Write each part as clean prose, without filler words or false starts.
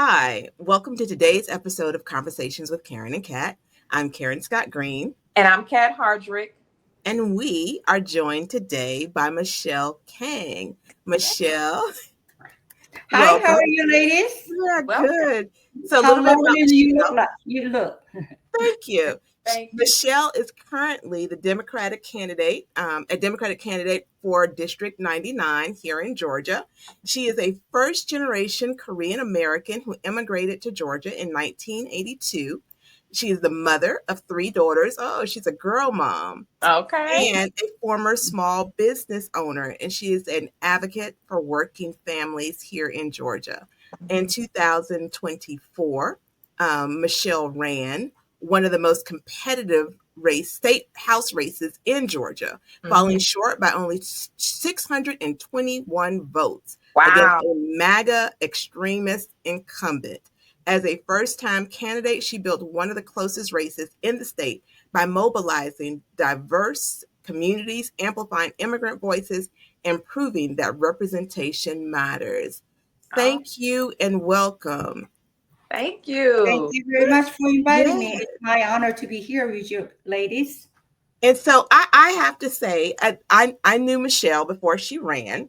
Hi, welcome to today's episode of Conversations with Karen and Kat. I'm Karen Scott Green. And I'm Kat Hardrick. And we are joined today by Michelle Kang. Michelle, Hi, how welcome. are you, ladies? Yeah, Welcome. good. So a How little bit about lovely you Michelle. look like. You look. Thank you. Thank you. Michelle is currently the Democratic candidate, a Democratic candidate for District 99 here in Georgia. She is a first-generation Korean American who immigrated to Georgia in 1982. She is the mother of 3 daughters. Oh, she's a girl mom. Okay. And a former small business owner. And she is an advocate for working families here in Georgia. In 2024, Michelle ran one of the most competitive state house races in Georgia, falling short by only 621 votes against Wow. a MAGA extremist incumbent. As a first-time candidate, she built one of the closest races in the state by mobilizing diverse communities, amplifying immigrant voices, and proving that representation matters. Thank you and welcome. Thank Thank you. you very much for inviting me. Yes. It's my honor to be here with you, ladies. And so I have to say, I knew Michelle before she ran.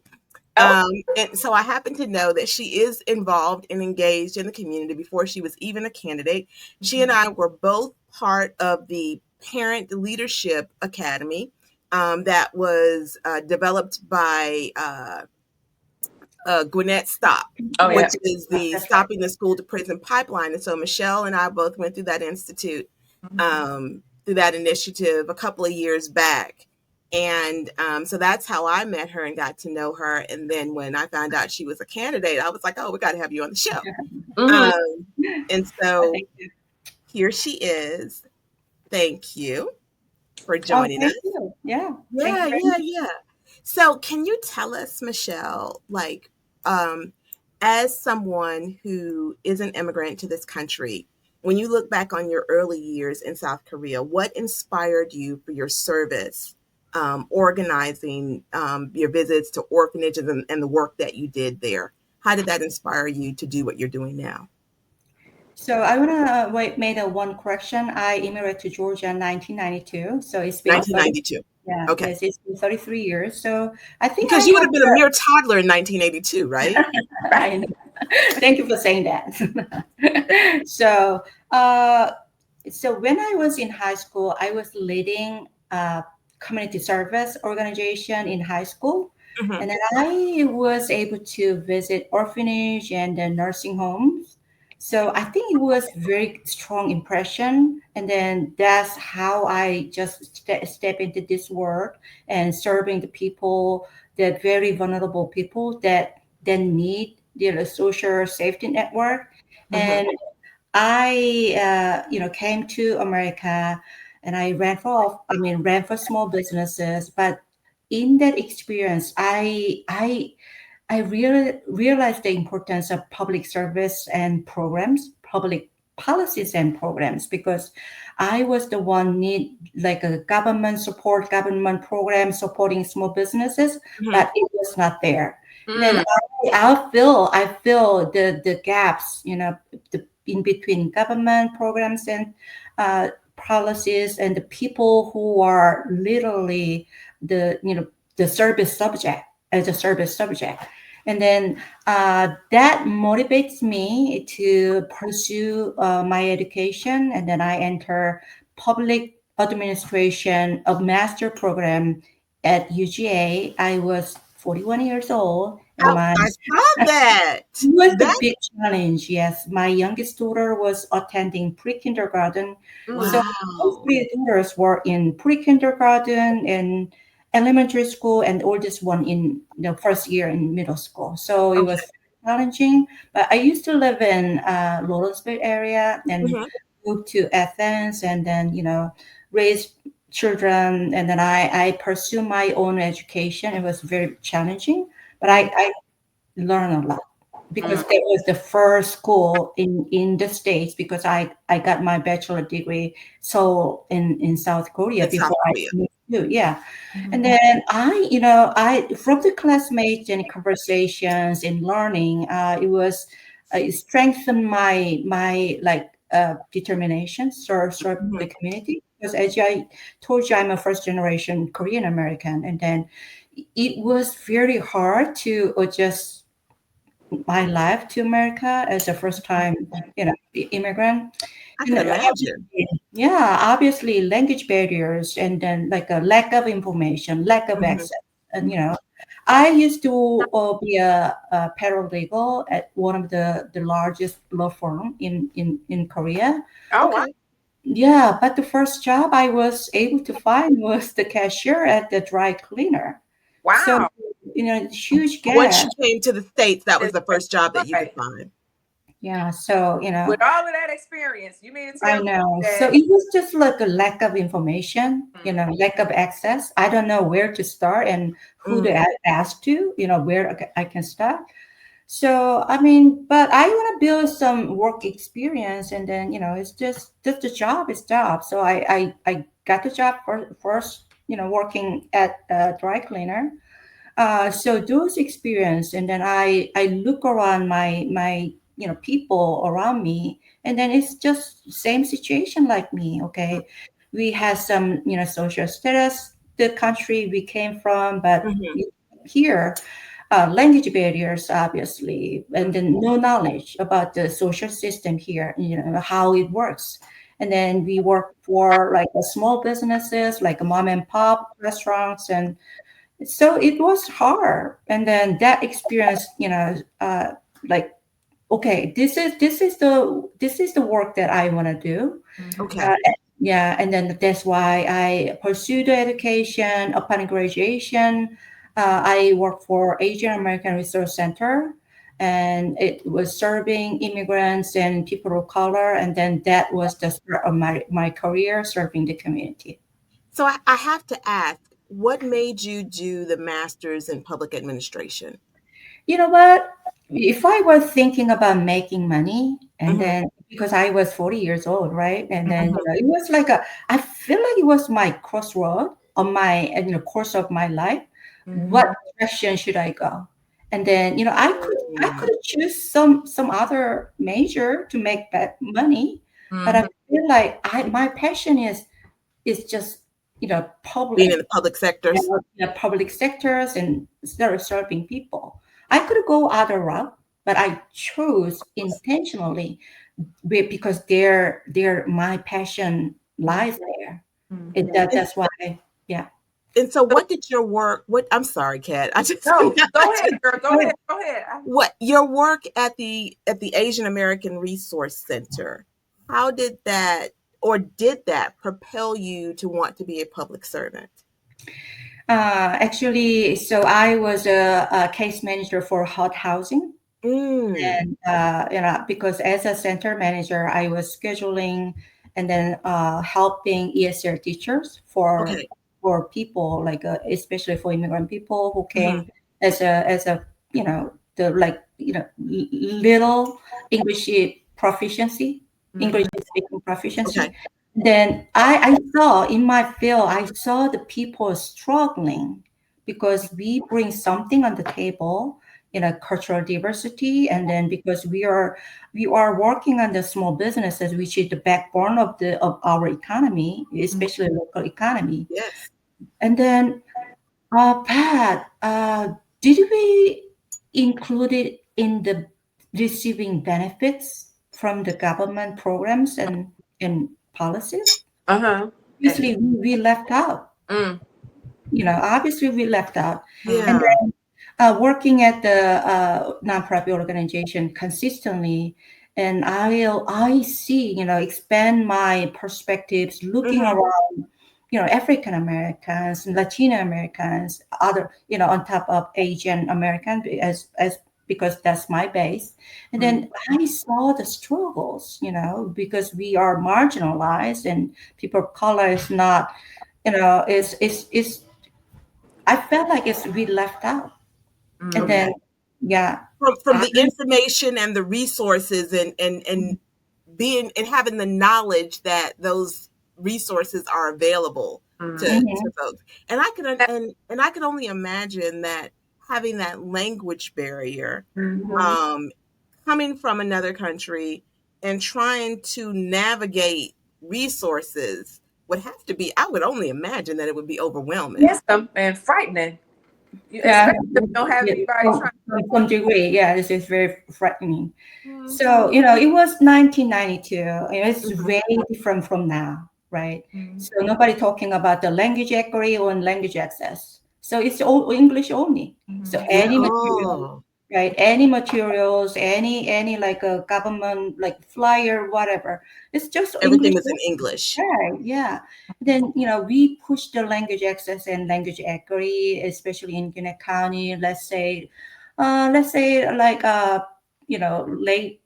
Oh. And so I happen to know that she is involved and engaged in the community before she was even a candidate. She and I were both part of the Parent Leadership Academy that was developed by Gwinnett Stop, Oh, yeah. which is the That's Stopping the School to Prison Pipeline. And so Michelle and I both went through that institute, through that initiative a couple of years back. And so that's how I met her and got to know her. And then when I found out she was a candidate, I was like, oh, we got to have you on the show. And so Thank you. here she is. Thank you for Oh, joining us. thank you. Yeah. Yeah, Thank you very yeah, much. yeah. So can you tell us, Michelle, like, as someone who is an immigrant to this country, when you look back on your early years in South Korea, what inspired you for your service, organizing your visits to orphanages and the work that you did there? How did that inspire you to do what you're doing now? So I want to make one correction. I immigrated to Georgia in 1992. So it's been 1992. yeah, Okay. yes, it's been 33 years. So I think Because I you would have have been a mere toddler in 1982, right? right. Thank you for saying that. So, so when I was in high school, I was leading a community service organization in high school, Mhm. and then I was able to visit orphanage and nursing homes. So I think it was very strong impression, and then that's how I just step into this work and serving the people, the very vulnerable people that then need the social safety network. Mhm. And I, came to America, and I ran for small businesses. But in that experience, I really realized the importance of public service and programs, public policies and programs, because I was the one need like a government support, government program supporting small businesses, Mhm. but it was not there. And then Mm. I feel the gaps, in between government programs and policies and the people who are literally the service subject as a service subject. And then that motivates me to pursue my education. And then I enter public administration of master program at UGA. I was 41 years old, and Oh, my I saw that. it was the That big challenge. Yes, my youngest daughter was attending pre-kindergarten, so all wow. three daughters were in pre-kindergarten and elementary school, and oldest one in the first year in middle school. So it was challenging. But I used to live in Lawrenceville area and Mhm. moved to Athens, and then raised children, and then I pursue my own education. It was very challenging, but I learned a lot because Mm. that was the first school in the States, because I got my bachelor degree so in South Korea In South before I Korea. moved to, yeah. And then I from the classmates and conversations and learning, it was strengthened my like determination, serve the Mhm. community. Because as I told you, I'm a first generation Korean American, and then it was very hard to adjust my life to America as a first time, immigrant. I can imagine. Obviously language barriers, and then like a lack of information, lack of Mhm. access. And I used to be a paralegal at one of the largest law firm in Korea. Oh, wow. Okay. Yeah, but the first job I was able to find was the cashier at the dry cleaner. So, Wow. huge Once gap. you came to the States, that was That's the first job that you could right. find. Yeah, so, With all of that experience, you mean to I tell me know. So that? it was just like a lack of information, Mm, lack of access. I don't know where to start and who to Mm. ask to, where I can start. So, I mean, but I want to build some work experience, and then, it's just the job is job. So I got the job first, working at a dry cleaner. So those experience, and then I look around my people around me, and then it's just same situation like me. Okay, we had some social status, the country we came from, but Mhm. here language barriers obviously, and Mm. then no knowledge about the social system here, how it works. And then we work for like a small businesses like a mom and pop restaurants, and so it was hard. And then that experience, like, okay, this is the work that I want to do. mhm. uh, Okay. yeah, and then that's why I pursued the education. Upon graduation, I worked for Asian American Resource Center, and it was serving immigrants and people of color. And then that was the start of my career serving the community. So I have to ask, what made you do the master's in public administration? You know what? If I was thinking about making money, and Mhm. then because I was 40 years old, right? And then Mhm. it was like I feel like it was my crossroad on my course of my life. What Mhm. direction should I go? And then I could Mm. choose some other major to make that money, but I Mhm. feel like my passion is just Being in public, the public sectors. public sectors, and instead of serving people. I could go other route, but I chose intentionally because my passion lies there. And That's why, yeah. and so So, what did your work what I'm sorry, Kat. I just no, go ahead, girl. Go ahead. Go ahead. what your work at the Asian American Resource Center, how did that propel you to want to be a public servant? Actually, so I was a case manager for hot housing. Mm. And because as a center manager, I was scheduling and then helping ESL teachers Okay. for people like especially for immigrant people who Mhm. came as a the little English proficiency, English Mhm. speaking Okay. proficiency. Then I saw in my field, I saw the people struggling because we bring something on the table, cultural diversity. And then because we are working on the small businesses, which is the backbone of our economy, especially local economy. Yes. And then Pat, did we include it in the receiving benefits from the government programs and policies? Uh-huh. Obviously we left out. Mm, Obviously we left out. And Yeah. working at the nonprofit organization consistently, and I see, expand my perspectives, looking Mhm. around, African Americans, Latino Americans, other, on top of Asian American, as because that's my base. And mm, then I saw the struggles, because we are marginalized, and people of color is not, is I felt like it's we left out. And mm. then, yeah, From I, the information and the resources and being and having the knowledge that those resources are available Mm. to mhm, folks. And I can only imagine that having that language barrier Mhm. mhm, um coming from another country and trying to navigate resources would have to be, I would only imagine that it would be overwhelming. Yes, and frightening. Yeah, Especially if you don't have yeah, anybody trying to some degree, yeah, this is very frightening. to. So, it was 1992. It's Mhm. very different from now, right? Mhm. So nobody talking about the language equity or language access. So it's all English only. So Mhm. Yeah. any material, Oh, right? Any materials, any like a government like flyer, whatever. It's just everything English. was in English. Right, yeah. Then, we push the language access and language equity, especially in Gwinnett County. Let's say like late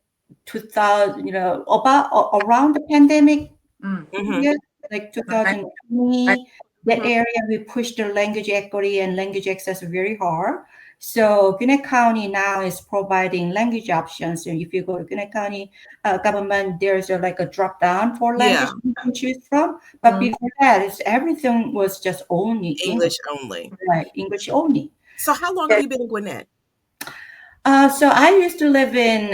2000, about around the pandemic Mm. Hmm. period, like Okay. 2020, that Hmm. area we push the language equity and language access very hard. So Gwinnett County now is providing language options. And if you go to Gwinnett County government, there's like a drop down for language Yeah, you can choose from. But Mm. before that, everything was just only English, English only. right? English only. So how long have Yeah. you been in Gwinnett? So I used to live in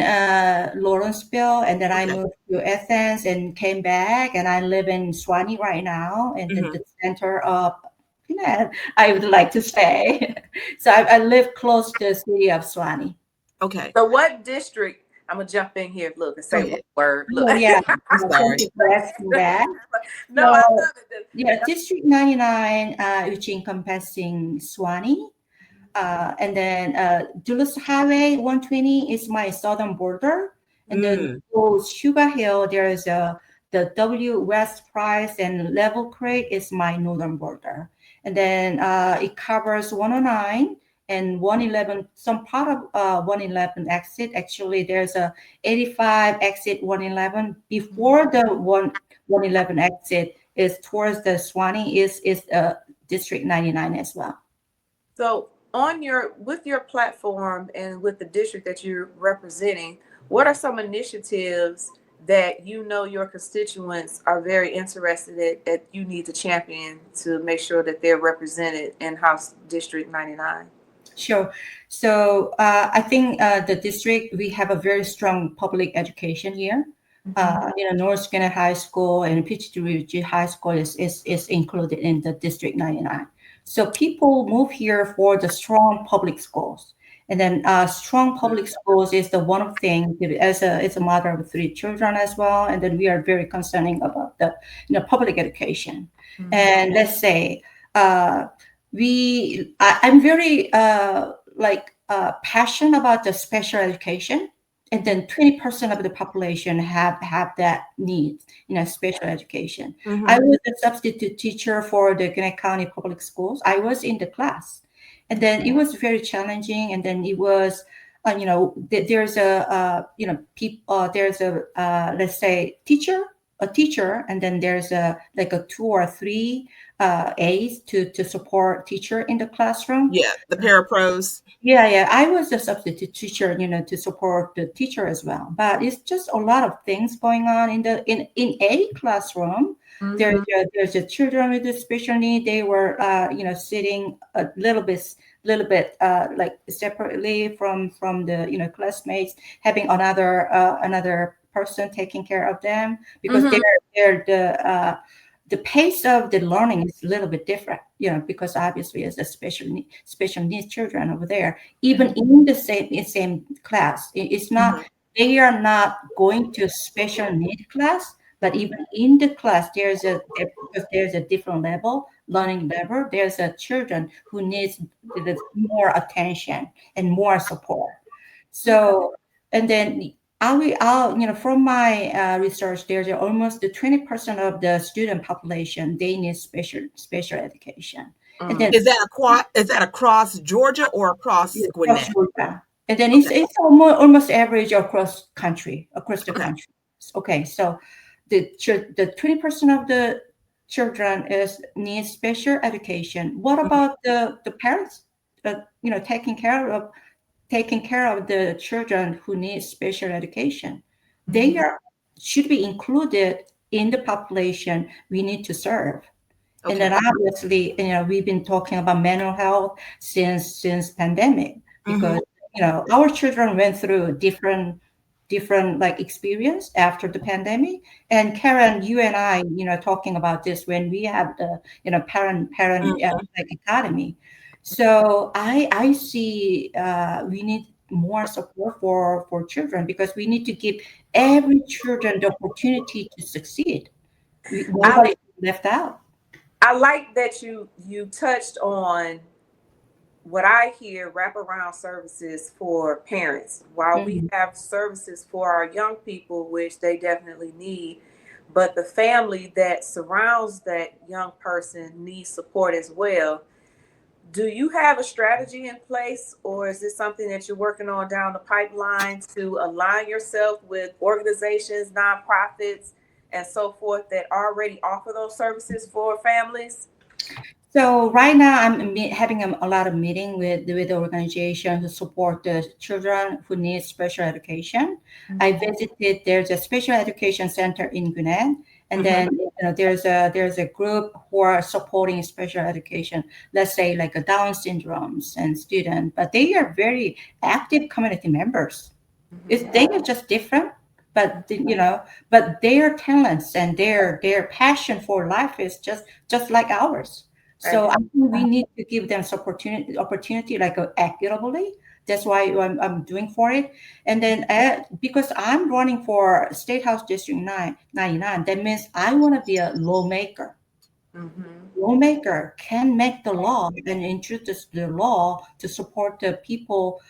Lawrenceville, and then I Okay. moved to Athens and came back, and I live in Swanee right now, and Hmm. the center of I would like to stay. So I live close to the city of Swanee. Okay. So what district? I'm gonna jump in here. Look and Go say one ahead. word. Look. Oh yeah, I'm thank sorry. you for asking that. No, I So love it. yeah, District 99, which encompassing Swanee. And then Dulles Highway 120 is my southern border. And then Mm. goes Sugar Hill, there's the W West Price and Level Creek is my northern border. And then it covers 109 and 111, some part of 111 exit. Actually, there's a 85 exit 111. Before the 111 exit is towards the Swanee is District 99 as well. So on with your platform and with the district that you're representing, what are some initiatives that your constituents are very interested in that you need to champion to make sure that they're represented in House District 99? Sure. So I think the district, we have a very strong public education here. North Carolina High School and Peachtree High School is included in the District 99. So people move here for the strong public schools. And then strong public schools is the one thing that as a mother of three children as well. And then we are very concerning about the public education. And let's say uh, I'm very passionate about the special education, and then 20% of the population have that need, special education. I Hmm. was a substitute teacher for the Gwinnett County Public Schools. I was in the class, and then it was very challenging. And then it was, there's a, there's a, let's say, a teacher, and then there's a like a two or three aides to support teacher in the classroom. Yeah, the parapros. Yeah. I was a substitute teacher, to support the teacher as well. But it's just a lot of things going on in a classroom. There's Mhm. a children with a special need. They were sitting a little bit like separately from the classmates, having another person taking care of them because Mhm. they're the pace of the learning is a little bit different, because obviously as a special needs children over there, even in the same class, it's not, Hmm. they are not going to special need class, but even in the class, because there's a different learning level. There's a children who needs more attention and more support. Okay. So, and then from my research, there's almost the 20% of the student population, they need special education. And then Is that across Georgia or across across Gwinnett? Georgia. And then it's, Okay. it's almost average across the Okay. country. Okay, so the 20% of the children is need special education. What Mhm. about the parents? Taking care of the children who need special education. They Mhm. are should be included in the population we need to serve. And then Okay. obviously, we've been talking about mental health since pandemic, Hmm. because our children went through different different like experience after the pandemic. And Karen, you and I, talking about this when we have the, parent Mhm. like academy. So I see we need more support for children because we need to give every children the opportunity to succeed. I Nobody left out. I like that you touched on what I hear wraparound services for parents. While we Mhm. have services for our young people, which they definitely need, but the family that surrounds that young person needs support as well. Do you have a strategy in place, or is this something that you're working on down the pipeline to align yourself with organizations, nonprofits, and so forth that already offer those services for families? So right now, I'm having a lot of meeting with the organization to support the children who need special education. I visited. There's a special education center in Gwinnett, and Mhm. then there's a group who are supporting special education. Let's say like a Down syndromes and student, but they are very active community members. They are just different, but but their talents and their passion for life is just like ours. So I Excellent. think we need to give them some opportunity like equitably. That's why I'm doing for it. And then because I'm running for State House District 99, that means I want to be a lawmaker. Mm-hmm. Lawmaker can make the law and introduce the law to support the people,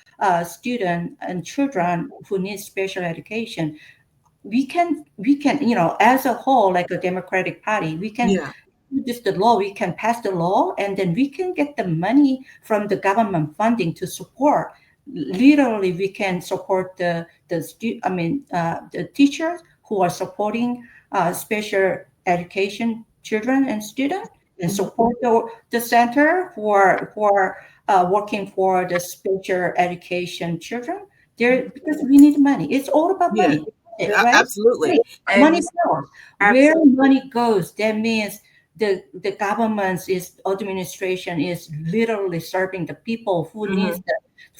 student and children who need special education. We can, as a whole, like a Democratic Party, we can Yeah. introduce the law, we can pass the law, and then we can get the money from the government funding to support. Literally, we can support the teachers who are supporting special education children and students, and Mhm. support the center who are working for the special education children. There, because we need money. It's all about Yeah. money, right? Absolutely. And Money Miss, flows. Where absolutely. money goes, that means the government's is administration is literally serving the people Mhm.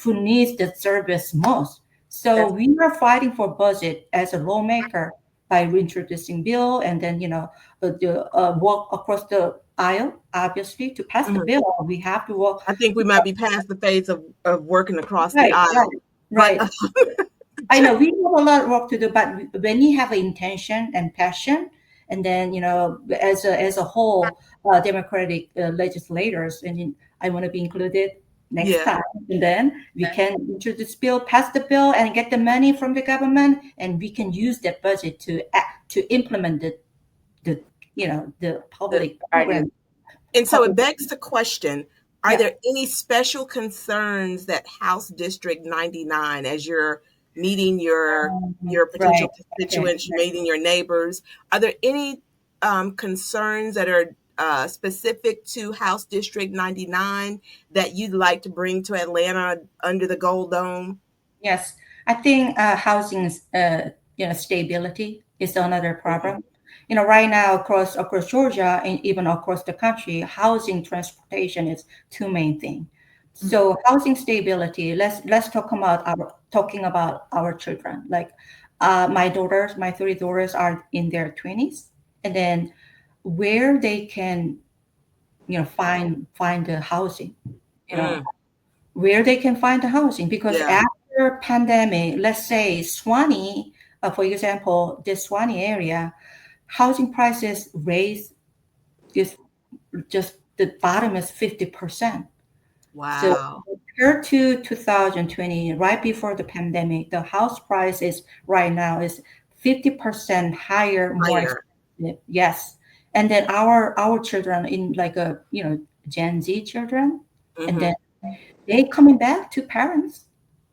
who needs the service most. So That's we are fighting for budget as a lawmaker by reintroducing bill, and then walk across the aisle. Obviously, to pass the Mhm. bill, we have to walk. I think we might be past the phase of working across the Right, right, aisle, but right. I know we have a lot of work to do, but when you have intention and passion, and then as a whole, democratic legislators, and I want to be included next yeah. time, and then we can introduce bill, pass the bill, and get the money from the government, and we can use that budget to implement the the public idea. program. And so it Public, begs the question, are yeah. there any special concerns that House District 99, as you're meeting your potential Right. Okay. constituents, you're meeting your neighbors, are there any concerns that are specific to House District 99 that you'd like to bring to Atlanta under the Gold Dome? Yes, I think housing stability is another Mhm. problem. Right now across Georgia and even across the country, housing transportation is two main thing. So housing stability. Let's talking about our children. Like my three daughters are in their 20s, and then where they can find the housing. You know Mm, where they can find the housing, because yeah, after pandemic, let's say Swanee, for example, the Swanee area, housing prices raised is just the bottom is 50%. So wow. compared to 2020, right before the pandemic, the house price is right now is 50% higher, more Higher. expensive. Yes. And then our children in like Gen Z children, and then Hmm. they coming back to parents.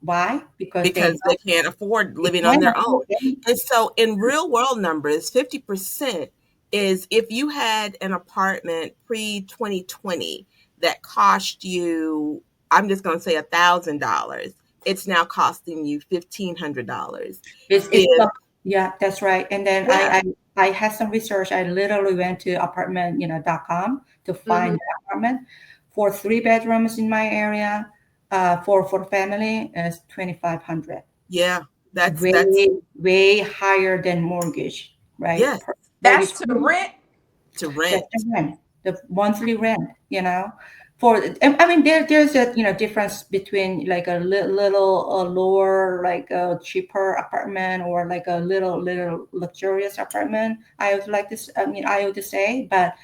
Why? Because they Because they can't afford they living on can't their afford own. them. And so in real world numbers, 50% is if you had an apartment pre 2020 that cost you, I'm just going to say $1,000, it's now costing you $1,500. It's If, yeah, that's right. And then yeah, I had some research. I literally went to apartment.com to Mm-hmm. find the apartment for three bedrooms in my area. For family is 2,500. yeah, That's way higher than mortgage, right? yes, Mortgage That's to rent. to that's rent. the rent, the monthly rent, for I mean there's a difference between like a little lower, like a cheaper apartment, or like a little luxurious apartment. I would like this. I mean, I would say, but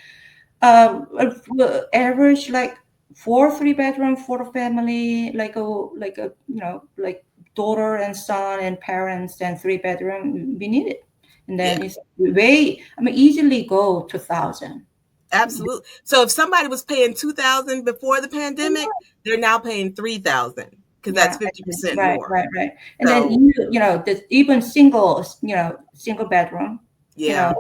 average like four three bedroom for a family, like a like daughter and son and parents, and three bedroom we need it, and Yeah, then it's way, I mean, easily go to 1,000. absolutely. So if somebody was paying 2,000 before the pandemic, they're now paying 3,000 because that's Yeah, 50% right, more. right, right. And then So the even single, single bedroom, you yeah.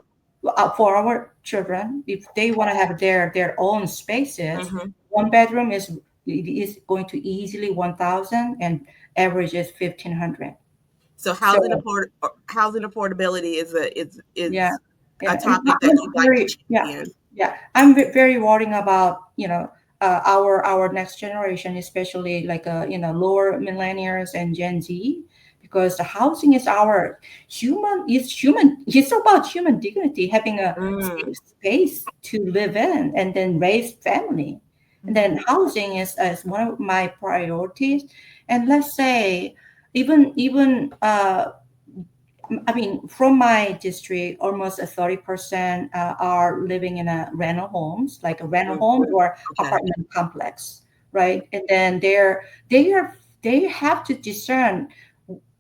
know, for our children, if they want to have their own spaces, Hmm. one bedroom is going to easily 1,000, and average is 1,500. So So housing affordability yeah, is a yeah, and topic that I'm you'd like to very, yeah, champion. yeah. I'm very worrying about our next generation, especially like lower millennials and Gen Z, because the housing is our human. It's about human dignity, having a Mm, safe space to live in and then raise family, and mhm, then housing is one of my priorities. And let's say even I mean, from my district, almost a 30% are living in a rental homes, like a rental mm, home or okay. apartment complex, right? And then they have to discern.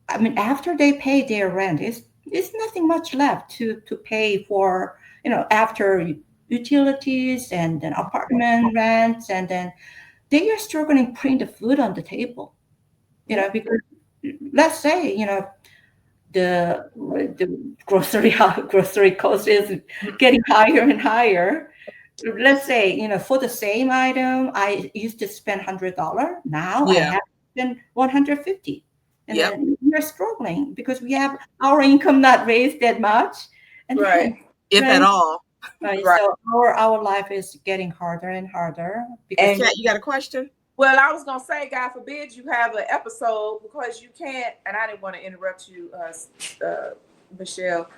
I mean, after they pay their rent, it's nothing much left to pay for, after utilities and then apartment rents, and then they are struggling putting the food on the table, Yeah. because let's say, the grocery cost is getting higher and higher. Let's say, for the same item, I used to spend $100. Now I Yeah. have to spend 150, and Yep. then we are struggling because we have our income not raised that much, and Right. then If at right, all. right. Right. So our life is getting harder and harder because And Kat, you got a question? well, I was gonna say, God forbid you have an episode because you can't. And I didn't want to interrupt you, Michelle.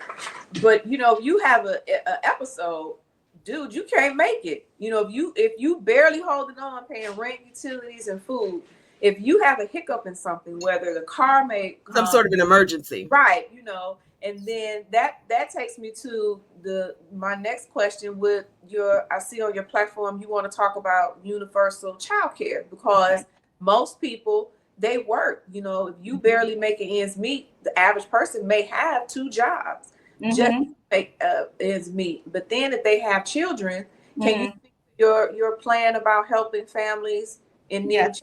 But you have a episode, dude. You can't make it. If you barely holding on, paying rent, utilities, and food. If you have a hiccup in something, whether the car may Some come sort of an emergency. right, and then that takes me to the my next question. With your I see on your platform you want to talk about universal child care, because most people, they work. If you barely making ends meet, the average person may have two jobs just to hmm make ends meet. But then if they have children, can you hmm speak to your plan about helping families in need yeah. of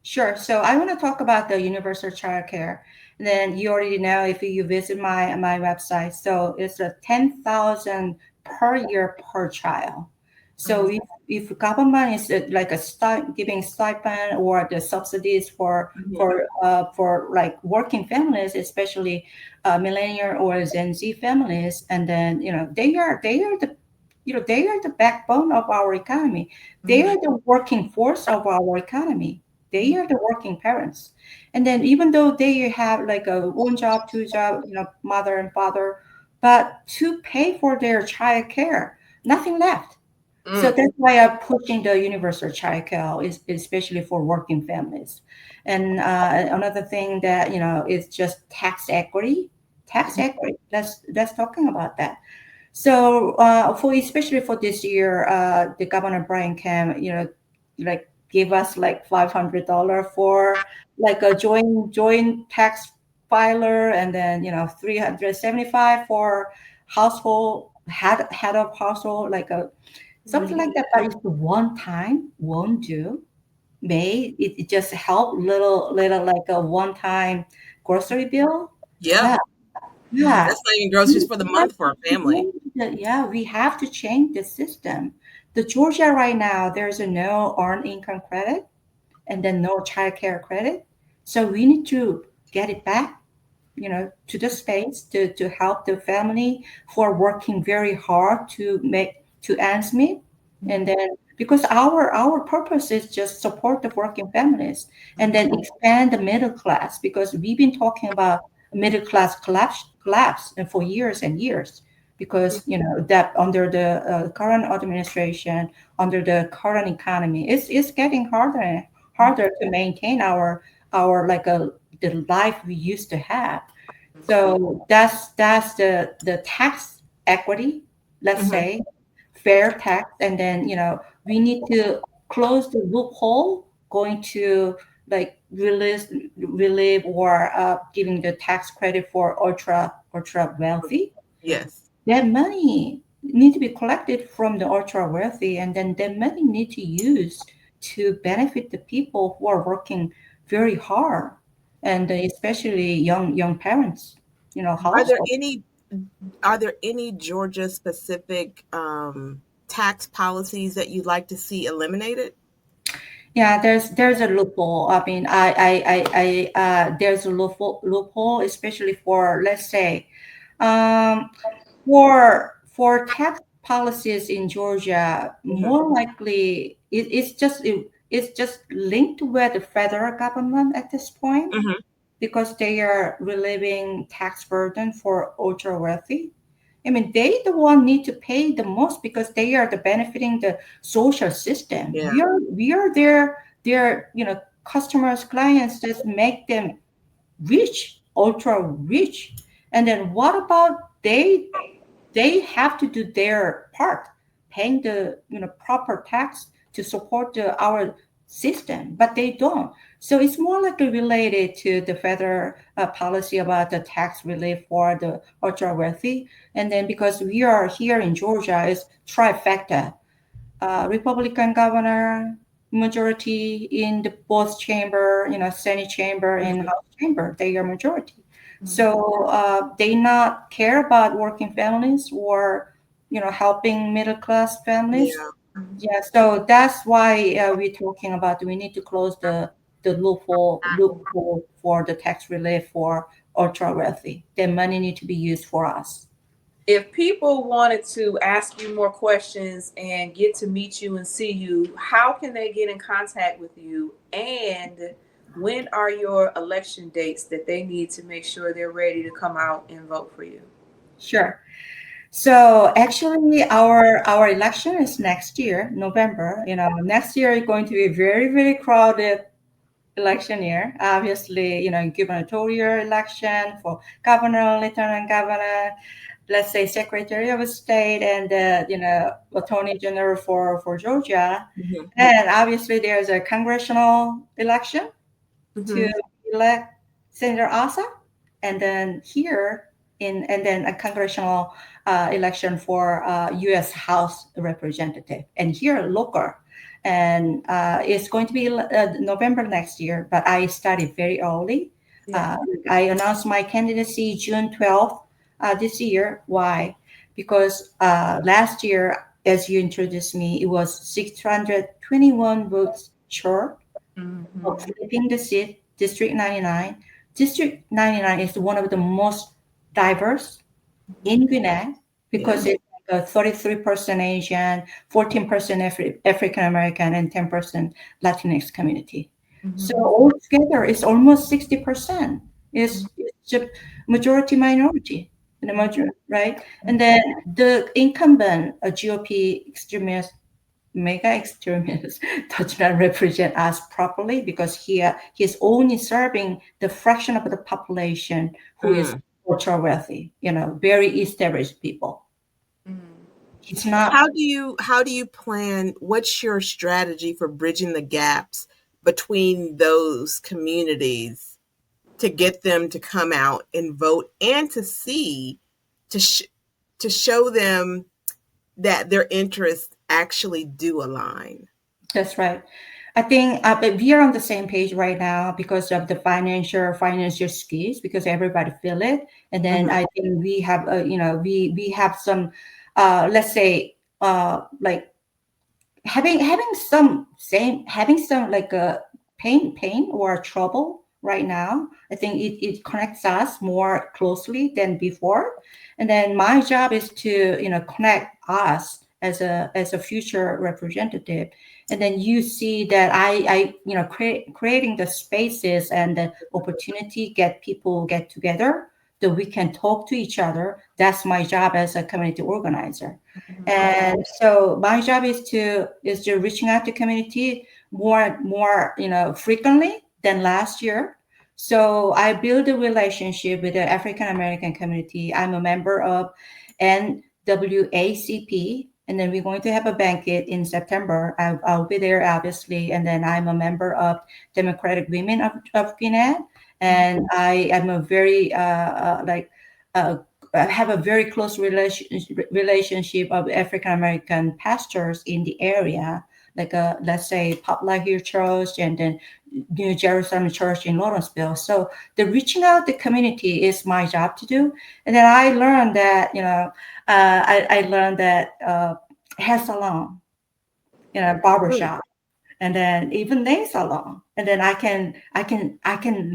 Sure. So I want to talk about the universal childcare. And then you already know if you visit my website. So it's a 10,000 per year per child. So Mhm, if government is like giving stipend or the subsidies mhm, for like working families, especially millennial or Gen Z families, and then they are the backbone of our economy. They mhm, are the working force of our economy. They are the working parents. And then even though they have like a one job, two job, mother and father, but to pay for their child care, nothing left. So mm, that's why I'm pushing the universal child care, especially for working families. And another thing that is just tax equity. Tax mhm. equity. Let's talking about that. So for especially for this year, the Governor Brian Kemp, like give us like $500 for like a joint tax filer, and then 375 for household head of household, like a something like that. But it's one time won't do. It just help little like a one time grocery bill. Yep. Yeah, yeah. That's not even groceries We for the have month for a to family. yeah, we have to change the system. The Georgia right now, there's a no earned income credit and then no child care credit. So we need to get it back, to the space to help the family who are working very hard to make to ends meet. And then because our purpose is just support the working families and then expand the middle class, because we've been talking about middle class collapse and for years and years because that under the current administration, under the current economy, it's getting harder and harder to maintain our like the life we used to have. So that's the tax equity, let's Mhm. say, fair tax, and then we need to close the loophole going to like relieve or giving the tax credit for ultra wealthy. Yes. That money need to be collected from the ultra wealthy, and then that money need to use to benefit the people who are working very hard, and especially young parents, Are there household. any are there any Georgia specific tax policies that you'd like to see eliminated? Yeah, there's a loophole. I mean, there's a loophole, especially for, let's say, um, for tax policies in Georgia, Hmm. more likely it's just linked with the federal government at this point Hmm. because they are relieving tax burden for ultra wealthy. I mean, they the one need to pay the most because they are the benefiting the social system. Yeah. We are their customers, clients, just make them rich, ultra rich. And then what about they have to do their part, paying the proper tax to support our system, but they don't. So it's more like related to the federal policy about the tax relief for the ultra wealthy. And then because we are here in Georgia, it's trifecta: Republican governor, majority in the both chamber, Senate chamber and Hmm. House chamber, they are majority. So they not care about working families or helping middle class families. Yeah. Yeah, so that's why we're talking about we need to close the loophole for the tax relief for ultra wealthy. The money need to be used for us. If people wanted to ask you more questions and get to meet you and see you, how can they get in contact with you? And when are your election dates that they need to make sure they're ready to come out and vote for you? Sure. So actually, our election is next year, November. Next year is going to be very, very crowded election year. Obviously, gubernatorial election for governor, lieutenant governor, let's say secretary of state, and attorney general for Georgia. Hmm. And obviously, there's a congressional election to Hmm. elect Senator Asa, and then here and then a congressional election for U.S. House representative, and here local, and it's going to be November next year. But I started very early. Yeah. Uh, I announced my candidacy June 12th this year. Why? Because last year, as you introduced me, it was 621 votes short of Mm-hmm. flipping the seat, District 99. District 99 is one of the most diverse in Gwinnett because Yes. it's like a 33% Asian, 14% African American, and 10% Latinx community. So Mm-hmm. altogether, it's almost 60%. It's just majority minority in the majority, right? And then the incumbent, a GOP extremist mega extremist does not represent us properly because he's only serving the fraction of the population who is Mm. ultra wealthy, very established people. Mm-hmm. He's not. How do you plan, what's your strategy for bridging the gaps between those communities to get them to come out and vote and to see to sh- to show them that their interests actually do align? That's right. I think but we are on the same page right now because of the financial skills because everybody feel it, and then Mhm. I think we have we have some let's say like having some like a pain or trouble right now. I think it connects us more closely than before, and then my job is to connect us as a future representative. And then you see that I creating the spaces and the opportunity get people get together that we can talk to each other. That's my job as a community organizer. And so my job is to reaching out to community more frequently than last year. So I build a relationship with the African American community. I'm a member of NWACP, and then we're going to have a banquet in September. I'll be there, obviously. And then I'm a member of Democratic Women of Gwinnett, and I am a very I have a very close relationship of African American pastors in the area, like let's say Poplar Hill Church and then New Jerusalem Church in Lawrenceville. So the reaching out the community is my job to do. And then I learned that I learned that hair salon, barbershop, and then even nail salon, and then I can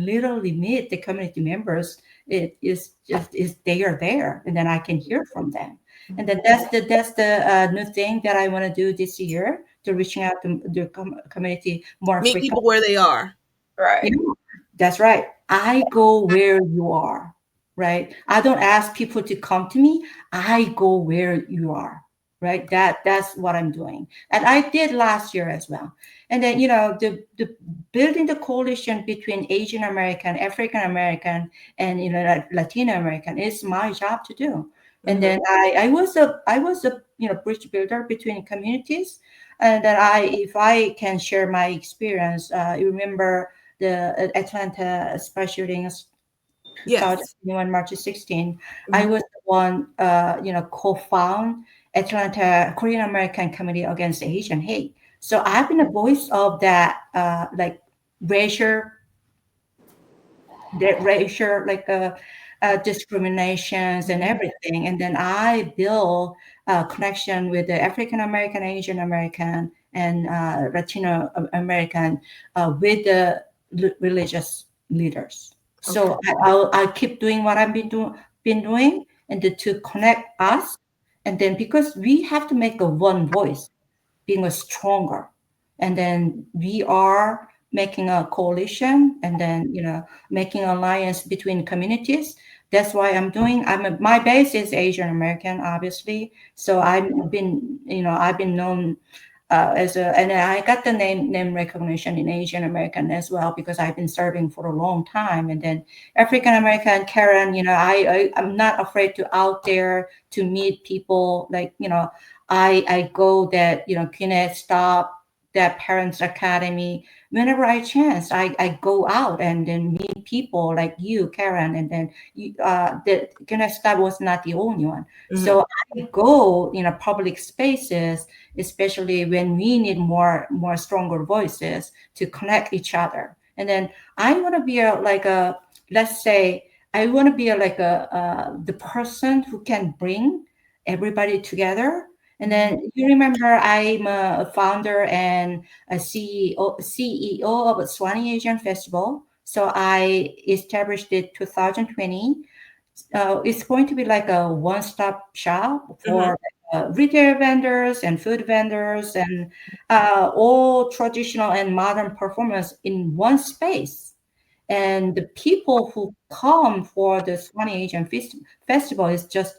literally meet the community members. It is just is they are there, and then I can hear from them. And then that's the new thing that I want to do this year, to reaching out to the community more Meet frequently. people where they are. Right. Yeah, that's right. I go where you are, right? I don't ask people to come to me. I go where you are, right? That's what I'm doing, and I did last year as well. And then the building the coalition between Asian American, African American, and like Latino American is my job to do. And then I was a bridge builder between communities, and then if I can share my experience, you remember the Atlanta spy shootings, Yes. 2021 March 16. I Mhm. was the one, co-found Atlanta Korean American Committee Against Asian Hate. So I've been a voice of that, like racial, like discriminations and everything. And then I build a connection with the African American, Asian American, and Latino American with the religious leaders. Okay. So I'll keep doing what I've been doing, and to connect us. And then because we have to make a one voice, being a stronger, and then we are making a coalition, and then making alliance between communities. That's why my base is Asian American, obviously. So I've been known and I got the name recognition in Asian American as well, because I've been serving for a long time. And then African American, Karen, I'm not afraid to out there to meet people. Like I go that Gwinnett Stop, that Parents Academy. Whenever I chance, I go out and then meet people like you, Karen, and then the Gwinnett Stop was not the only one. So I go public spaces, especially when we need more stronger voices to connect each other. And then I want to be let's say I want to be the person who can bring everybody together. And then you remember I'm a founder and a CEO of Swanee Asian Festival. So I established it 2020. It's going to be like a one-stop shop for retail vendors and food vendors and all traditional and modern performance in one space. And the people who come for the Swanee Asian Festival is just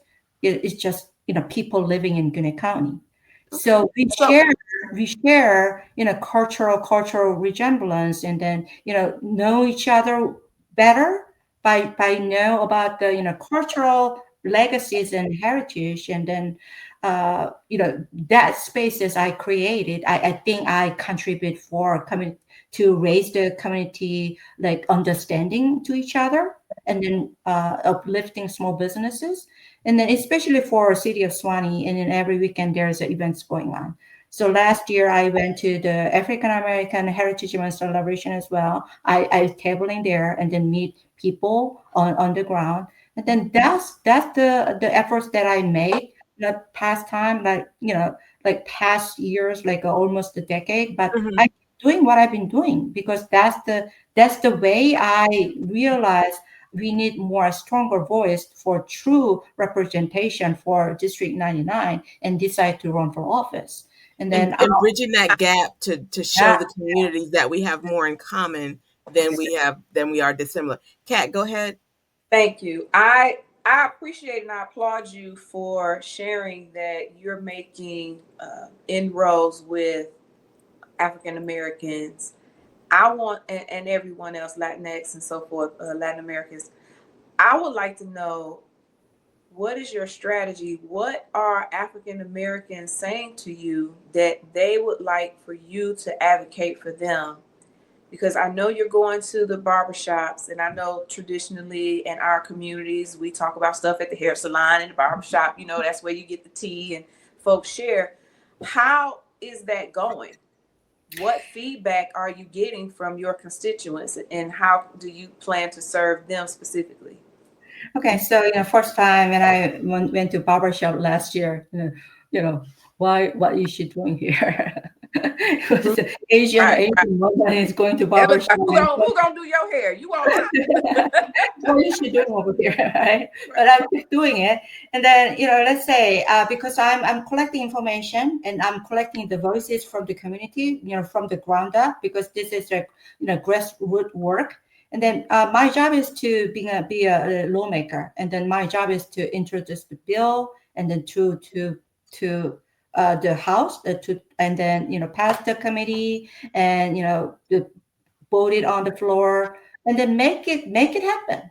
people living in Gwinnett County. Okay. So we So share cultural resemblance, and then know each other better by know about the cultural legacies and heritage. And then that spaces I created, I think I contribute for coming to raise the community, like understanding to each other, and then uplifting small businesses. And then especially for city of Swanee, and then every weekend there's events going on. So last year I went to the African American Heritage Month celebration as well. I tabling there and then meet people on the ground. And then that's the efforts that I made the past time, like past years, like almost a decade. But I keep doing what I've been doing, because that's the way I realize we need more stronger voice for true representation for District 99 and decide to run for office. And then And bridging that gap to show yeah, the communities that we have more in common than we are dissimilar. Kat, go ahead. Thank you. I appreciate and I applaud you for sharing that you're making inroads with African Americans. I want and everyone else, Latinx and so forth, Latin Americans. I would like to know, what is your strategy? What are African Americans saying to you that they would like for you to advocate for them? Because I know you're going to the barbershops, and I know traditionally in our communities, we talk about stuff at the hair salon and the barbershop. You know, that's where you get the tea and folks share. How is that going? What feedback are you getting from your constituents, and how do you plan to serve them specifically? okay, so first time when I went to barbershop last year, why what is she doing here? It was Mhm. the Asian Right, right. Asian woman is going to Everybody, barbershop and who gonna do your hair? You on top. what is she doing over here, right? Right. But I was doing it, and then let's say because I'm collecting information and I'm collecting the voices from the community, from the ground up, because this is like grassroots work. And then my job is to be a lawmaker, and then my job is to introduce the bill, and then to the house, and then pass the committee, and the vote it on the floor, and then make it happen.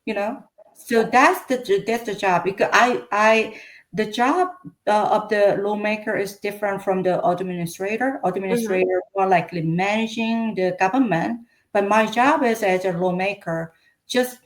you know so that's the job, because I the job of the lawmaker is different from the Mhm. administrator more likely managing the government. But my job is as a lawmaker, just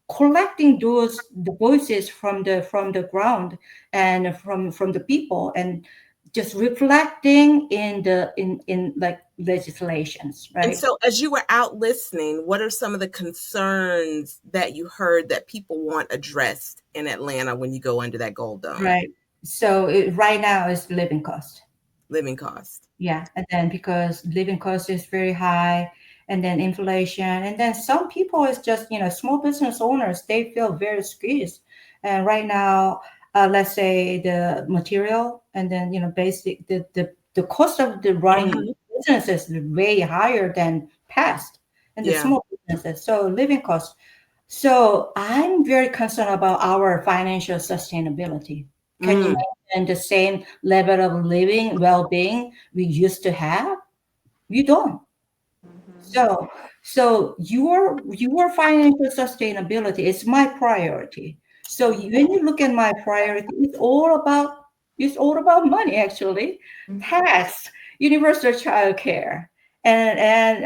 collecting those the voices from the ground, and from the people, and just reflecting in like legislations, And right? so, as you were out listening, what are some of the concerns that you heard that people want addressed in Atlanta when you go under that gold dome? Right. So right now is living cost. Living cost. Yeah, and then because living cost is very high, and then inflation, and then some people is just small business owners, they feel very squeezed. And right now, let's say the material, and then basic the cost of the running Mhm. business is way higher than past, and the Yeah. small businesses. So living cost. So I'm very concerned about our financial sustainability. Can you Mm. imagine the same level of living, well-being we used to have? You don't. Mhm. So your financial sustainability is my priority. So when you look at my priority, it's all about money, actually. Mhm. Tax, universal child care, and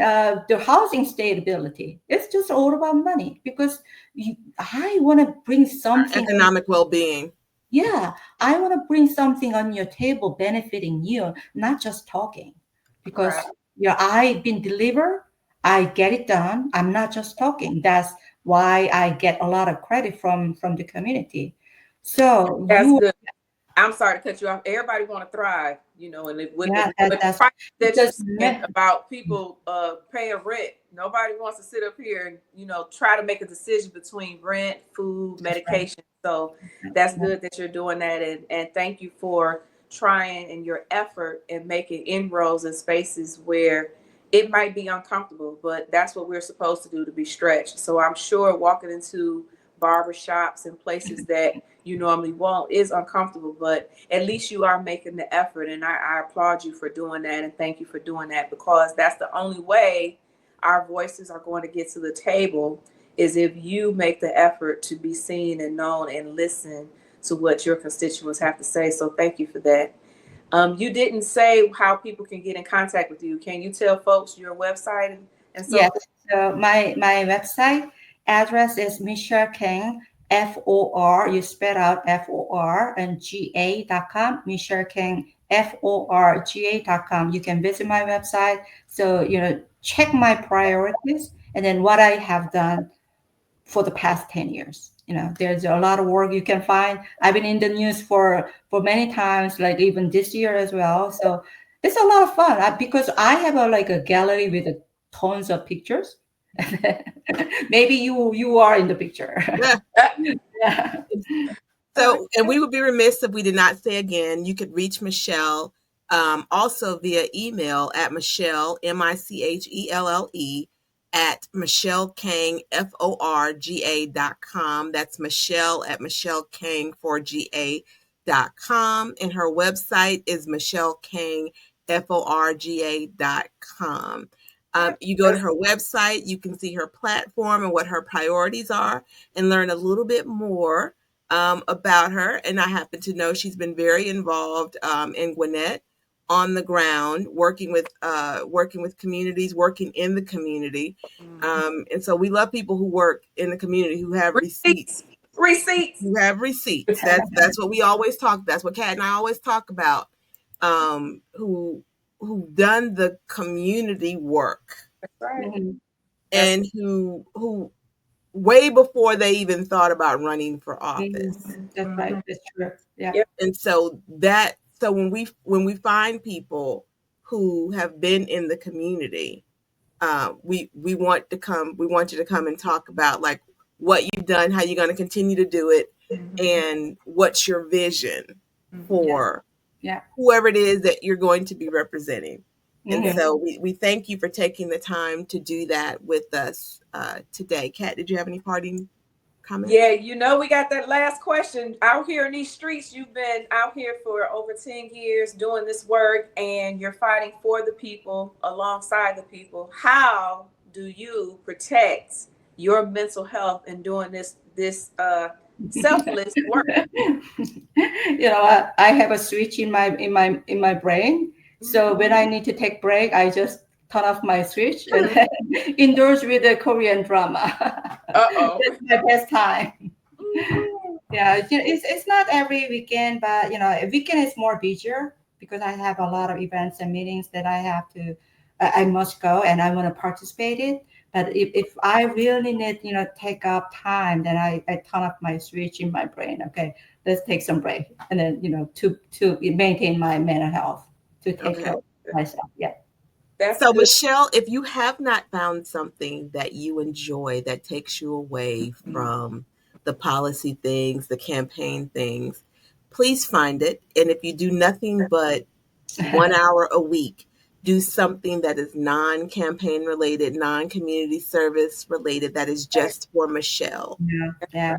the housing stability. It's just all about money, because I want to bring something. Economic well-being. Yeah, I want to bring something on your table benefiting you, not just talking. Right. Because I've been delivered, I get it done. I'm not just talking. That's why I get a lot of credit from the community. So That's you good. I'm sorry to cut you off. Everybody want to thrive, and with yeah, with the that's price that you because said about people paying rent, nobody wants to sit up here and try to make a decision between rent, food, that's right. medication. So that's good that you're doing that, and thank you for trying and your effort in making inroads in spaces where it might be uncomfortable, but that's what we're supposed to do, to be stretched. So I'm sure walking into barber shops and places that you normally won't is uncomfortable, but at least you are making the effort. And I applaud you for doing that. And thank you for doing that, because that's the only way our voices are going to get to the table, is if you make the effort to be seen and known and listen to what your constituents have to say. So thank you for that. You didn't say how people can get in contact with you. Can you tell folks your website and so Yes. forth? So my website address is Michelle Kang, FOR, you spell out FOR, and GA.com, Michelle Kang, FORGA.com. You can visit my website. So, check my priorities, and then what I have done for the past 10 years. There's a lot of work you can find. I've been in the news for many times, like even this year as well. So it's a lot of fun because I have like a gallery with tons of pictures. Maybe you are in the picture. Yeah. Yeah. So, and we would be remiss if we did not say again, you could reach Michelle also via email at Michelle, Michelle, at Michelle Kang, FORGA.com. That's Michelle at Michelle Kang for GA.com. And her website is Michelle Kang, FORGA.com. You go to her website, you can see her platform and what her priorities are and learn a little bit more about her. And I happen to know she's been very involved in Gwinnett on the ground, working with communities, working in the community. And so we love people who work in the community who have receipts. Receipts. Who have receipts. That's what we always talk. That's what Kat and I always talk about. Who've done the community work. That's right. Mhm. And who way before they even thought about running for office. That's right. That's true. Yeah. Yep. And so when we find people who have been in the community, we want you to come and talk about like what you've done, how you're going to continue to do it, and what's your vision for whoever it is that you're going to be representing. And so we thank you for taking the time to do that with us today. Kat, did you have any parting comments? Yeah, we got that last question. Out here in these streets, you've been out here for over 10 years doing this work, and you're fighting for the people, alongside the people. How do you protect your mental health in doing this selfless work? I have a switch in my brain. So when I need to take break, I just turn off my switch and then indulge with the Korean drama. That's my best time. Yeah, it's not every weekend, but a weekend is more busier because I have a lot of events and meetings that I must go and I want to participate in. But if I really need, take up time, then I turn off my switch in my brain. Okay, let's take some break, and then to maintain my mental health, to take care of myself. Yeah. So, Michelle, if you have not found something that you enjoy that takes you away from the policy things, the campaign things, please find it. And if you do nothing but 1 hour a week, do something that is non-campaign related, non-community service related, that is just for Michelle. Yeah.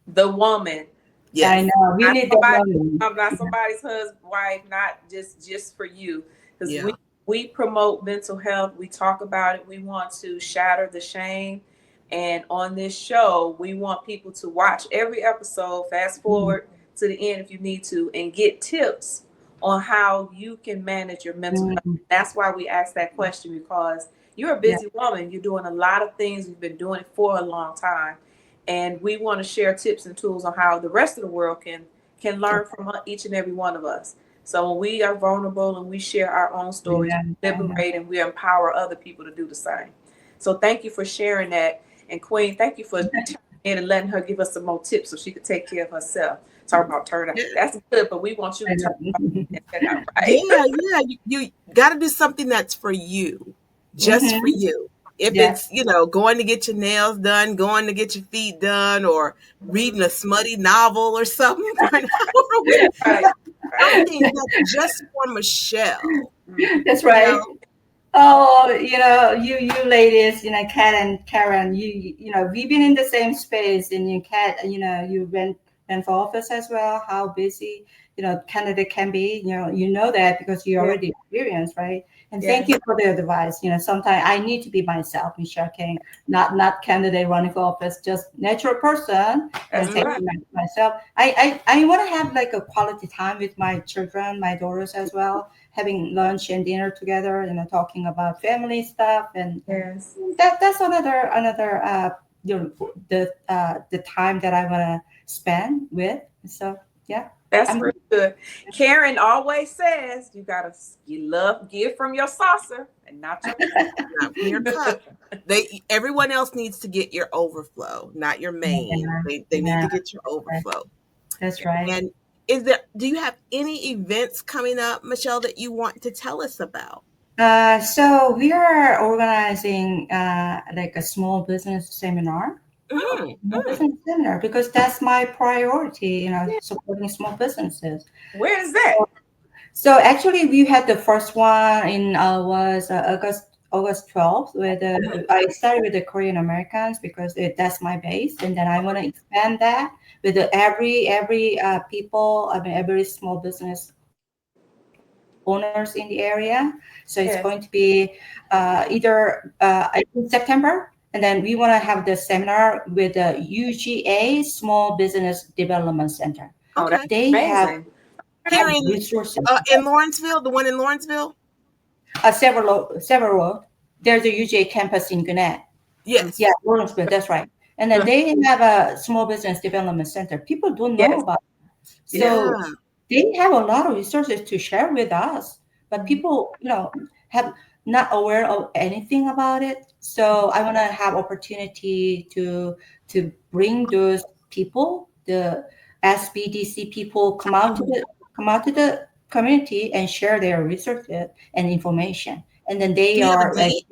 The woman. Yes. I know. We need I'm not somebody's husband, wife, not just for you. Because we promote mental health. We talk about it. We want to shatter the shame. And on this show, we want people to watch every episode, fast forward to the end if you need to, and get tips on how you can manage your mental health. That's why we asked that question, because you're a busy woman. You're doing a lot of things. You've been doing it for a long time. And we want to share tips and tools on how the rest of the world can learn from each and every one of us. So when we are vulnerable and we share our own stories, we liberate and we empower other people to do the same. So thank you for sharing that. And Queen, thank you for chiming in and letting her give us some more tips so she could take care of herself. Talk about turn out. That's good, but we want you to turn out right. Yeah. You got to do something that's for you, just for you. If it's, going to get your nails done, going to get your feet done, or reading a smutty novel or something. Something that's just for Michelle. That's right. Oh, you ladies, Kat and Karen, we've been in the same space, and Kat, you went for office as well. How busy, candidate can be. You know that because you already experienced, right? And thank you for the advice. Sometimes I need to be myself, Michelle Kang, not candidate running for office, just natural person, and taking myself. I want to have like a quality time with my children, my daughters as well, having lunch and dinner together, talking about family stuff, and that's another the time that I want to spend with. So that's really good. Karen always says you give from your saucer and not your cup. Everyone else needs to get your overflow, not your main. They need to get your overflow. That's right. And do you have any events coming up, Michelle, that you want to tell us about? So we are organizing like a small business seminar. Oh, Small business seminar because that's my priority, yeah. supporting small businesses. Where is that? So actually, we had the first one in was August 12th, where I started with the Korean Americans because that's my base, and then I want to expand that with every people. I mean, every small business owners in the area. So it's Yes. going to be either in September, and then we want to have the seminar with the UGA Small Business Development Center. Oh, that's Okay. They amazing. Here resources. in Lawrenceville, the one in Lawrenceville? Several. There's a UGA campus in Gwinnett. Yes. Yeah, Lawrenceville, that's right. And then they have a small business development center. People don't know Yes. about it. Yes. So Yeah. they have a lot of resources to share with us, but Mhm. people, have not aware of anything about it. So I want to have opportunity to bring those people, the SBDC people, come out to the community and share their resources and information. And then Do they you have a are like, date?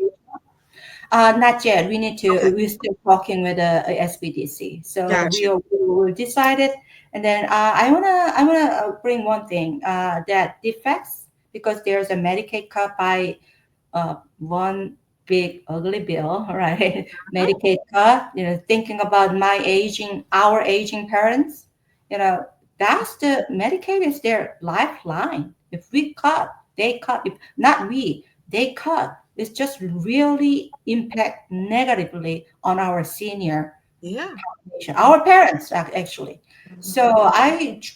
not yet. We need Okay. to. We're still talking with the SBDC. So Got you. we decided, and then I wanna bring one thing that defects because there's a Medicaid cut by one big ugly bill, right? Medicaid cut. Thinking about our aging parents. You know, that's the Medicaid is their lifeline. If we cut, they cut. If not we, they cut. It's just really impact negatively on our senior Yeah. population, our parents actually. Mhm. So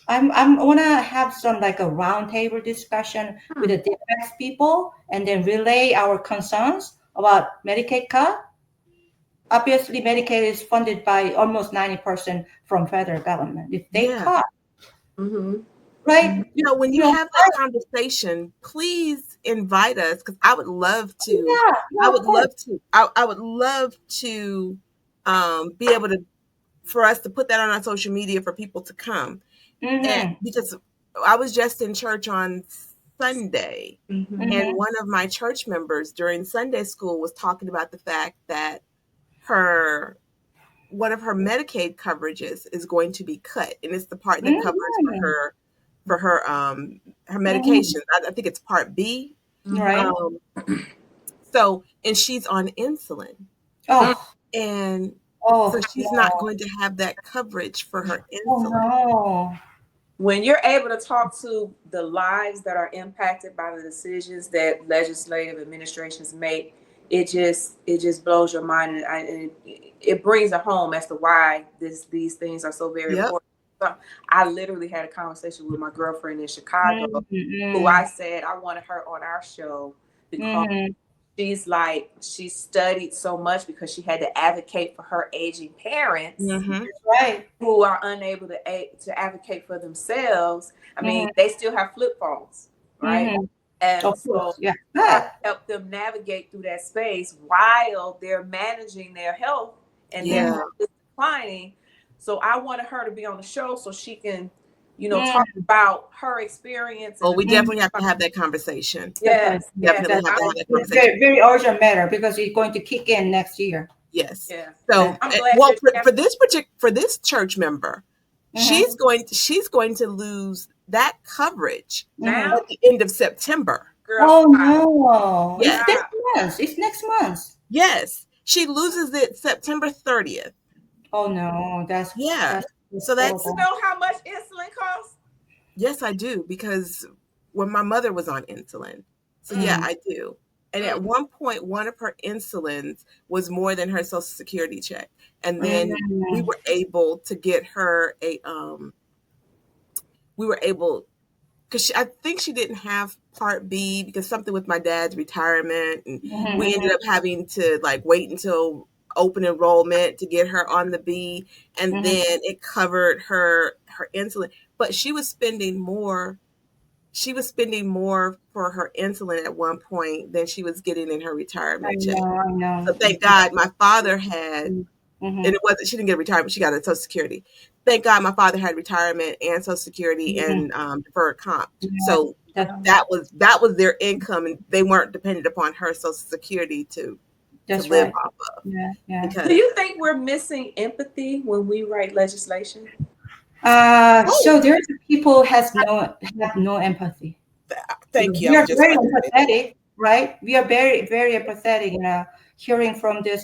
I'm wanna have some like a roundtable discussion with Hmm. the defense people and then relay our concerns about Medicaid cut. Obviously, Medicaid is funded by almost 90% from federal government. If they Yeah. cut, Mhm. right, When you have that conversation, please invite us because I would love to. yeah, yeah, I of would course. love to. I would love to be able to for us to put that on our social media for people to come. And Mm-hmm. because I was just in church on Sunday, Mhm. and Mm-hmm. one of my church members during Sunday school was talking about the fact that her one of her Medicaid coverages is going to be cut, and it's the part that covers Mm-hmm. her Mm-hmm. medication. I think it's Part B. Mhm. Right. Um, so and she's on insulin, Mm. Oh, and so oh she's not no. going to have that coverage for her Oh insulin. no. When you're able to talk to the lives that are impacted by the decisions that legislative administrations make, it just blows your mind, and it brings it home as to why these things are so very Yep. important. So I literally had a conversation with my girlfriend in Chicago, who Mm-hmm. I said I wanted her on our show because Mm-hmm. she studied so much because she had to advocate for her aging parents Hmm. Right. who are unable to advocate for themselves. I mean, Mm-hmm. they still have flip phones, right? Mm-hmm. And Of so course. Yeah. her Good. help them navigate through that space while they're managing their health and their Yeah. Mm-hmm. health is declining. So I wanted her to be on the show so she can, talk Mm-hmm. about her experience Oh, and we Mm-hmm. definitely have to have that conversation. Definitely. yes, Yeah. yes. Definitely That's have to I'm have that it's conversation. very, very urgent matter because it's going to kick in next year. Yes. yes. So, Yeah. I'm glad well, you're for this particular for this church member, Mm-hmm. she's going to lose that coverage Mm-hmm. at now, the end of September. girl. Oh Stop, no. It's Yes. next stop. month. It's next month. Yes. She loses it September 30th. Oh no. That's Yeah. that's, that's So that's You horrible. know how much insulin costs? yes, I do because when my mother was on insulin. So yeah, Mm. I do. And Mm. at one point, one of her insulins was more than her Social Security check. And then we Mm. were able to get her we were able because I think she didn't have Part B because something with my dad's retirement, and we Mm-hmm. ended up having to like wait until open enrollment to get her on the B, and Mm-hmm. then it covered her insulin. But she was spending more. She was spending more for her insulin at one point than she was getting in her I retirement check. know. I know. So thank God my father had, Mm-hmm. and it wasn't she didn't get retirement, she got a Social Security. Thank God my father had retirement and Social Security Mm-hmm. and deferred comp. Yeah. So That's that was their income, and they weren't dependent upon her Social Security to that's live right. off of. Yeah, yeah. Do Because you think we're missing empathy when we write legislation? oh, So there's people have no empathy. thank you. I We was are just very about to say that. empathetic, right? We are very, very empathetic, hearing from the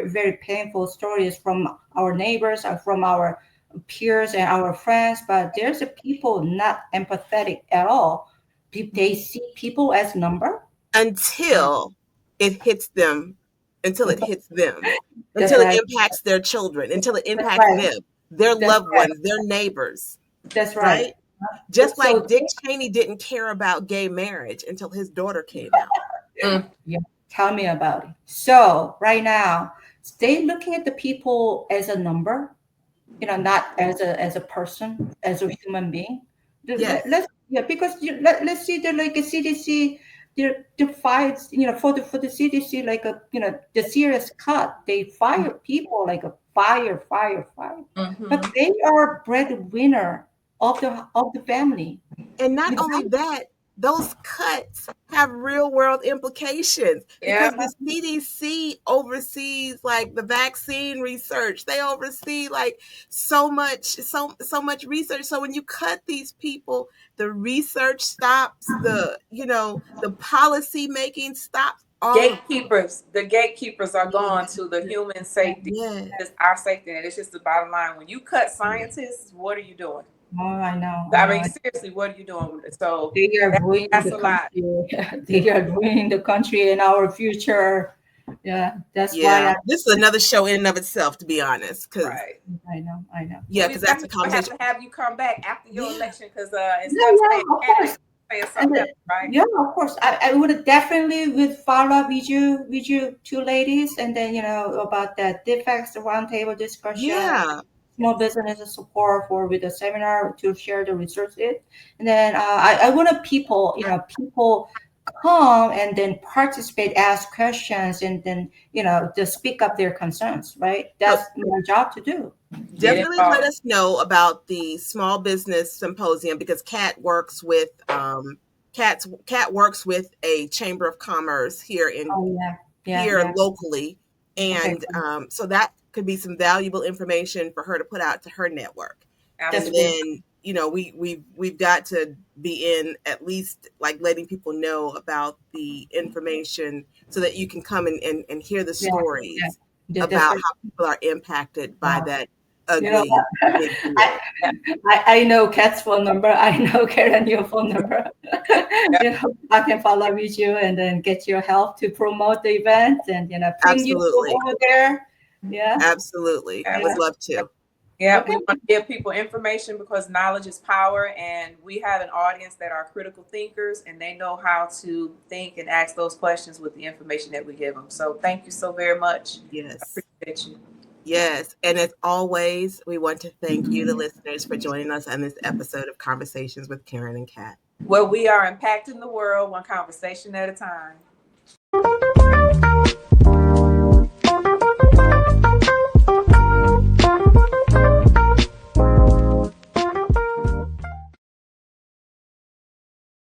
very painful stories from our neighbors or from our peers and our friends. But there's a people not empathetic at all. They see people as number. Until it hits them, until it hits them, That's until it right. impacts their children, until it That's impacts right. them, their That's loved right. ones, their neighbors, That's right. right? Just So like Dick Cheney didn't care about gay marriage until his daughter came out. Mm. yeah, tell me about it. So right now, stay looking at the people as a number, not as a person, as a human being. Yes. Let's yeah, because let's see the like a CDC, the fights, for the CDC, like the serious cut. They fire people like a fire, but Mm-hmm. they are breadwinner of the family. And not only Without that, those cuts have real world implications Yeah. because the CDC oversees like the vaccine research. They oversee like so much research. So when you cut these people, the research stops, the policy making stops, all of Gatekeepers, the gatekeepers are gone it. to the human safety. Yeah. It's our safety, and it's just the bottom line. When you cut scientists, what are you doing? Oh, I I know. mean, seriously, what are you doing? So They are ruining that's the a lot. country. They are ruining the country and our future. Yeah, that's why Yeah. This is another show in and of itself, to be honest. Because Right. I know. yeah, We because that's a definitely gonna have conversation. to have you come back after your Yeah. election because Yeah, instead of saying yeah, of candidate, course. saying And something else, right? yeah, of course. I would definitely would follow up with you two ladies, and then about that defects roundtable discussion, Yeah. small business support for with a seminar to share the resources. And then I want people, people come and then participate, ask questions, and then to speak up their concerns. Right, So that's my job to do. Get definitely let involved. us know about the small business symposium because Kat works with a chamber of commerce Oh yeah, yeah, here yeah. locally, Okay, and so that could be some valuable information for her to put out to her network. And that's Absolutely. good. then we've got to be in at least like letting people know about the information so that you can come and hear the Yeah, yeah. stories That's about right. how people are impacted by Wow. that You know, ugly big I, deal. Yeah. I know Kat's phone number. I know Karen your phone number. Yeah. I can follow with you and then get your help to promote the event and bring you Absolutely. over there. Yeah. Absolutely. Would Yeah. love to. Yeah, we Okay. want to give people information because knowledge is power, and we have an audience that are critical thinkers and they know how to think and ask those questions with the information that we give them. So, thank you so very much. I Yes. appreciate you. Yes. And as always, we want to thank you, the listeners, for joining us on this episode of Conversations with Karen and Kat. Well, we are impacting the world one conversation at a time.